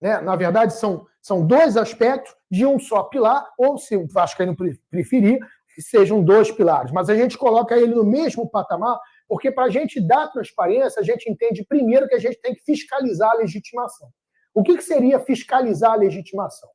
né? Na verdade, são dois aspectos de um só pilar, ou, se o vascaíno preferir, que sejam dois pilares. Mas a gente coloca ele no mesmo patamar, porque para a gente dar transparência, a gente entende primeiro que a gente tem que fiscalizar a legitimação. O que seria fiscalizar a legitimação?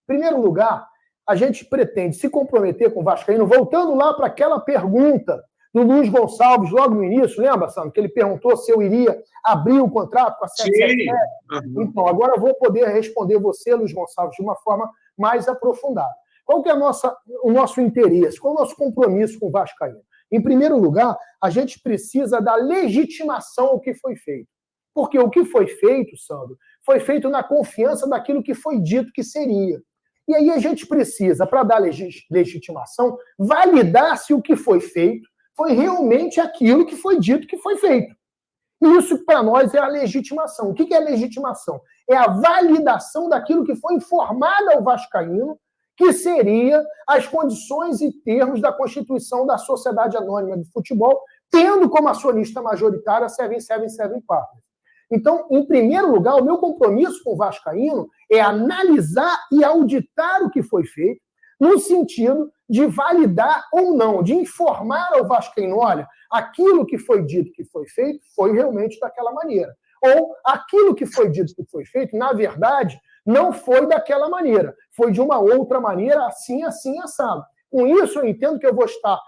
Em primeiro lugar, a gente pretende se comprometer com o vascaíno, voltando lá para aquela pergunta do Luiz Gonçalves, logo no início, lembra, Sandro? Que ele perguntou se eu iria abrir o contrato com a 777. Então, agora eu vou poder responder você, Luiz Gonçalves, de uma forma mais aprofundada. Qual que é o nosso interesse? Qual é o nosso compromisso com o vascaíno? Em primeiro lugar, a gente precisa da legitimação ao que foi feito. Porque o que foi feito, Sandro, foi feito na confiança daquilo que foi dito que seria. E aí a gente precisa, para dar legitimação, validar se o que foi feito foi realmente aquilo que foi dito que foi feito. E isso, para nós, é a legitimação. O que é a legitimação? É a validação daquilo que foi informado ao vascaíno, que seria as condições e termos da constituição da Sociedade Anônima de Futebol, tendo como acionista majoritária a 777 Partners. Então, em primeiro lugar, o meu compromisso com o vascaíno é analisar e auditar o que foi feito, no sentido de validar ou não, de informar ao vascaíno, olha, aquilo que foi dito que foi feito foi realmente daquela maneira. Ou aquilo que foi dito que foi feito, na verdade, não foi daquela maneira, foi de uma outra maneira, assim, assim, assado. Com isso, eu entendo que eu vou estar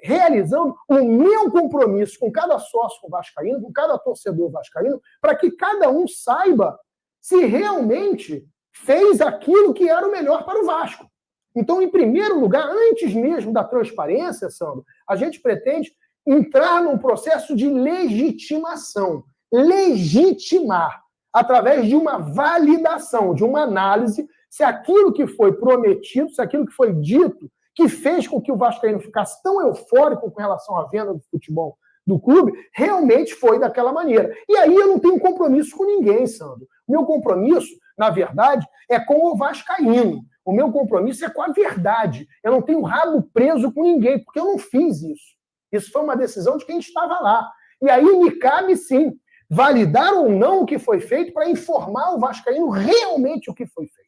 realizando o meu compromisso com cada sócio vascaíno, com cada torcedor vascaíno, para que cada um saiba se realmente fez aquilo que era o melhor para o Vasco. Então, em primeiro lugar, antes mesmo da transparência, Sandro, a gente pretende entrar num processo de legitimação. Legitimar, através de uma validação, de uma análise, se aquilo que foi prometido, se aquilo que foi dito, que fez com que o vascaíno ficasse tão eufórico com relação à venda do futebol do clube, realmente foi daquela maneira. E aí eu não tenho compromisso com ninguém, Sandro. O meu compromisso, na verdade, é com o vascaíno. O meu compromisso é com a verdade. Eu não tenho rabo preso com ninguém, porque eu não fiz isso. Isso foi uma decisão de quem estava lá. E aí me cabe, sim, validar ou não o que foi feito para informar o vascaíno realmente o que foi feito.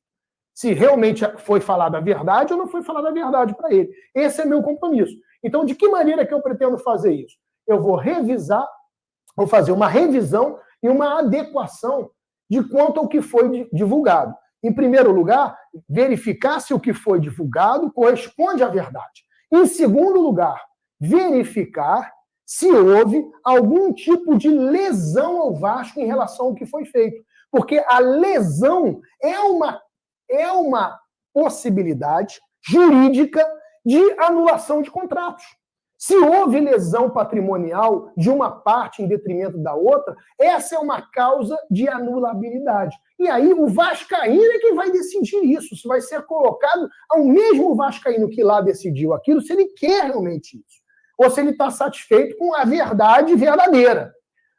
Se realmente foi falada a verdade ou não foi falada a verdade para ele. Esse é meu compromisso. Então, de que maneira que eu pretendo fazer isso? Eu vou revisar, vou fazer uma revisão e uma adequação de quanto ao que foi divulgado. Em primeiro lugar, verificar se o que foi divulgado corresponde à verdade. Em segundo lugar, verificar se houve algum tipo de lesão ao Vasco em relação ao que foi feito. Porque a lesão é uma possibilidade jurídica de anulação de contratos. Se houve lesão patrimonial de uma parte em detrimento da outra, essa é uma causa de anulabilidade. E aí o vascaíno é quem vai decidir isso, se vai ser colocado ao mesmo vascaíno que lá decidiu aquilo, se ele quer realmente isso, ou se ele está satisfeito com a verdade verdadeira.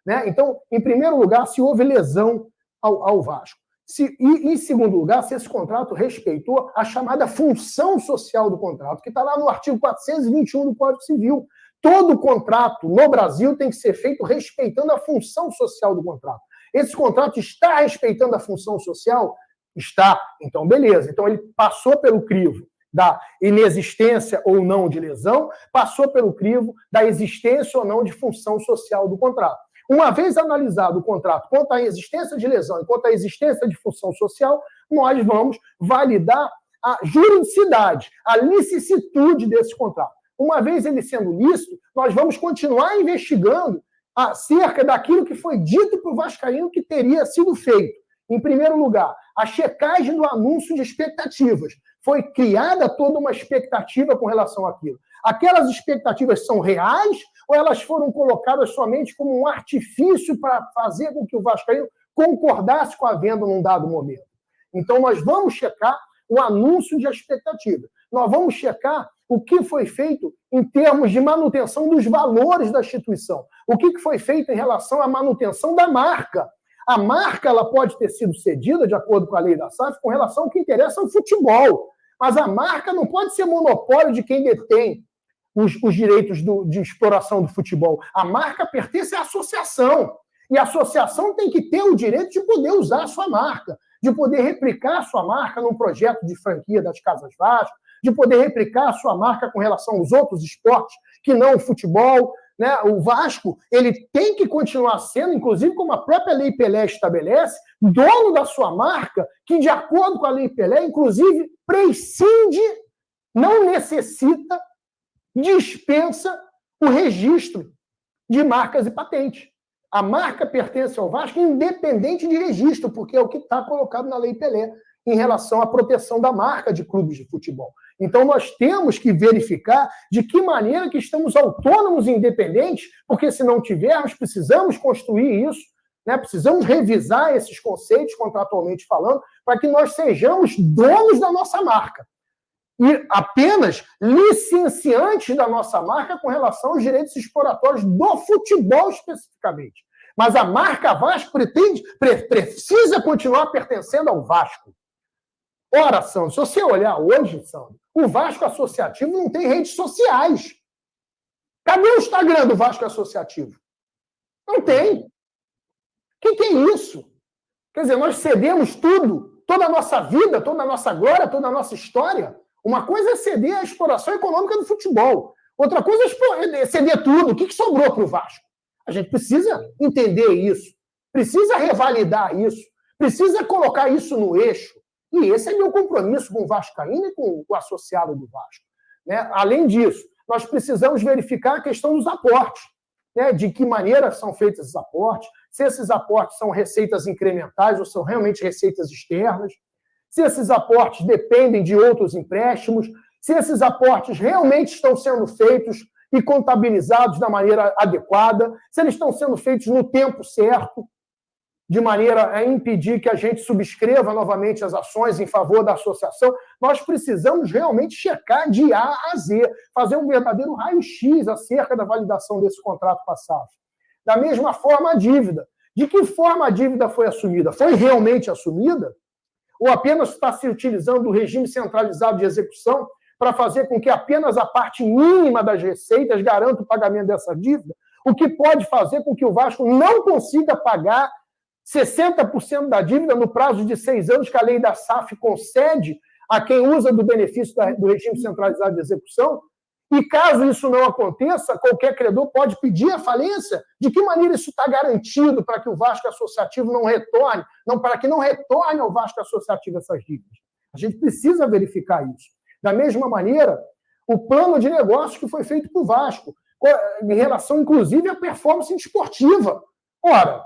Né? Então, em primeiro lugar, se houve lesão ao Vasco. E, em segundo lugar, se esse contrato respeitou a chamada função social do contrato, que está lá no artigo 421 do Código Civil. Todo contrato no Brasil tem que ser feito respeitando a função social do contrato. Esse contrato está respeitando a função social? Está. Então, beleza. Então, ele passou pelo crivo da inexistência ou não de lesão, passou pelo crivo da existência ou não de função social do contrato. Uma vez analisado o contrato quanto à existência de lesão e quanto à existência de função social, nós vamos validar a juridicidade, a licitude desse contrato. Uma vez ele sendo lícito, nós vamos continuar investigando acerca daquilo que foi dito para o vascaíno que teria sido feito. Em primeiro lugar, a checagem do anúncio de expectativas. Foi criada toda uma expectativa com relação àquilo. Aquelas expectativas são reais ou elas foram colocadas somente como um artifício para fazer com que o vascaíno concordasse com a venda num dado momento? Então, nós vamos checar o anúncio de expectativa. Nós vamos checar o que foi feito em termos de manutenção dos valores da instituição. O que foi feito em relação à manutenção da marca. A marca ela pode ter sido cedida, de acordo com a lei da SAF, com relação ao que interessa ao futebol. Mas a marca não pode ser monopólio de quem detém os direitos de exploração do futebol. A marca pertence à associação. E a associação tem que ter o direito de poder usar a sua marca. de poder replicar a sua marca num projeto de franquia das Casas Vasco, de poder replicar a sua marca com relação aos outros esportes, que não o futebol, né? O Vasco, ele tem que continuar sendo, inclusive como a própria Lei Pelé estabelece, dono da sua marca, que de acordo com a Lei Pelé, inclusive, prescinde, não necessita, dispensa o registro de marcas e patentes. A marca pertence ao Vasco independente de registro, porque é o que está colocado na Lei Pelé em relação à proteção da marca de clubes de futebol. Então, nós temos que verificar de que maneira que estamos autônomos e independentes, porque se não tivermos, precisamos construir isso, né? Precisamos revisar esses conceitos, contratualmente falando, para que nós sejamos donos da nossa marca. E apenas licenciantes da nossa marca com relação aos direitos exploratórios do futebol especificamente. Mas a marca Vasco precisa continuar pertencendo ao Vasco. Ora, Sandro, se você olhar hoje, Sandro, o Vasco Associativo não tem redes sociais. Cadê o Instagram do Vasco Associativo? Não tem. O que é isso? Quer dizer, nós cedemos tudo, toda a nossa vida, toda a nossa glória, toda a nossa história. Uma coisa é ceder a exploração econômica do futebol. Outra coisa é ceder tudo. O que sobrou para o Vasco? A gente precisa entender isso. Precisa revalidar isso. Precisa colocar isso no eixo. E esse é meu compromisso com o Vascaíno e com o associado do Vasco. Né? Além disso, nós precisamos verificar a questão dos aportes. Né? De que maneira são feitos esses aportes, se esses aportes são receitas incrementais ou são realmente receitas externas, se esses aportes dependem de outros empréstimos, se esses aportes realmente estão sendo feitos e contabilizados da maneira adequada, se eles estão sendo feitos no tempo certo, de maneira a impedir que a gente subscreva novamente as ações em favor da associação. Nós precisamos realmente checar de A a Z, fazer um verdadeiro raio-x acerca da validação desse contrato com a SAF. Da mesma forma, a dívida. De que forma a dívida foi assumida? Foi realmente assumida? Ou apenas está se utilizando o regime centralizado de execução para fazer com que apenas a parte mínima das receitas garanta o pagamento dessa dívida? O que pode fazer com que o Vasco não consiga pagar 60% da dívida no prazo de 6 anos que a lei da SAF concede a quem usa do benefício do regime centralizado de execução. E caso isso não aconteça, qualquer credor pode pedir a falência. De que maneira isso está garantido para que o Vasco Associativo não retorne, para que não retorne ao Vasco Associativo essas dívidas? A gente precisa verificar isso. Da mesma maneira, o plano de negócios que foi feito para o Vasco, em relação, inclusive, à performance esportiva. Ora,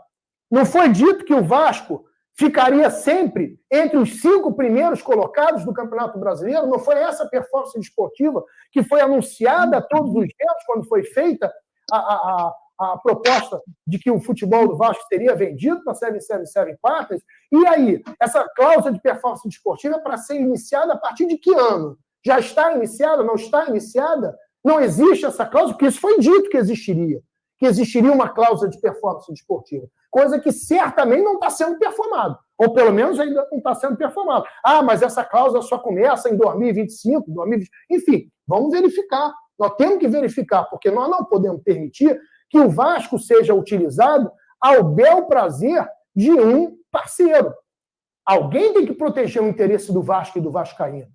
não foi dito que o Vasco ficaria sempre entre os 5 primeiros colocados do Campeonato Brasileiro? Não foi essa performance esportiva que foi anunciada a todos os tempos quando foi feita a proposta de que o futebol do Vasco seria vendido para a 777 Partners? E aí, essa cláusula de performance esportiva é para ser iniciada a partir de que ano? Já está iniciada? Não está iniciada? Não existe essa cláusula, porque isso foi dito que existiria uma cláusula de performance esportiva, coisa que certamente não está sendo performada, ou pelo menos ainda não está sendo performada. Ah, mas essa cláusula só começa em 2025, 2020... Enfim, vamos verificar. Nós temos que verificar, porque nós não podemos permitir que o Vasco seja utilizado ao bel prazer de um parceiro. Alguém tem que proteger o interesse do Vasco e do vascaíno.